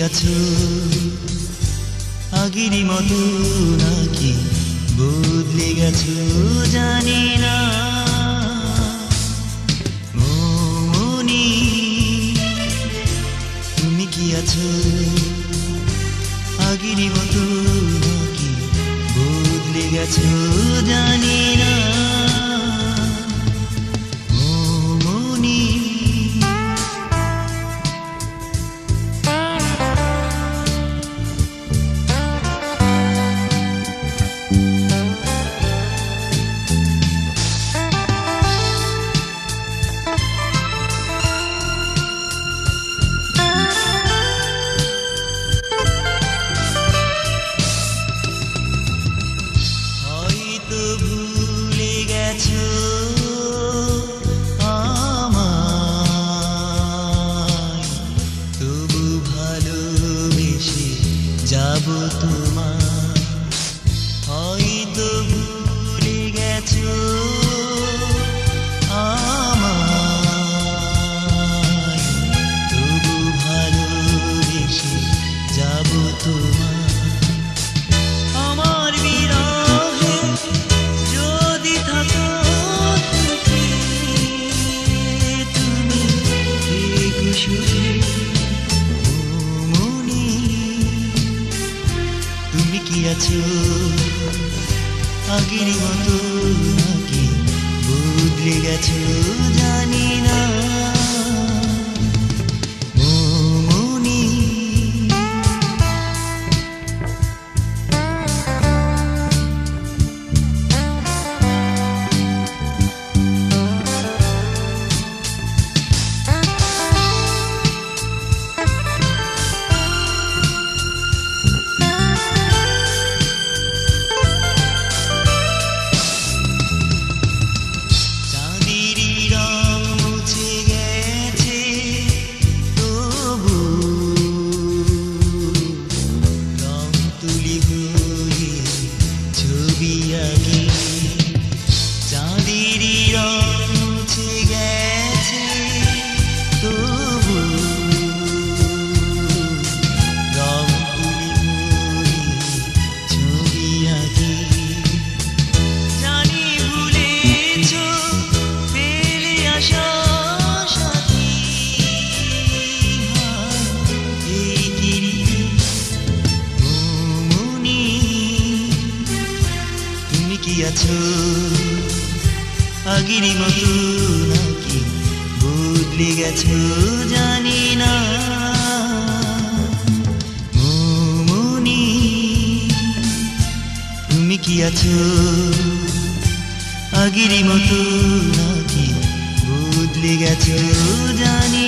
আছো আগেরই মতো নাকি বদলে গেছো জানি না মনি তুমি কি আছো আগেরই মতো নাকি বদলে গেছো জানি না যাব তোমার হয়তো ভুলে গেছো আমায় তবু ভালোবেসে যাব তোমার আমার বিরহে যদি থাকো তুমি একটু সুখে তুমি কি আছো আগের মতো নাকি বদলে গেছো জানি না মনি আছো আগেরই মতো নাকি বদলে গেছো জানি না মনি তুমি কি আছো আগেরই মতো নাকি বদলে গেছো জানি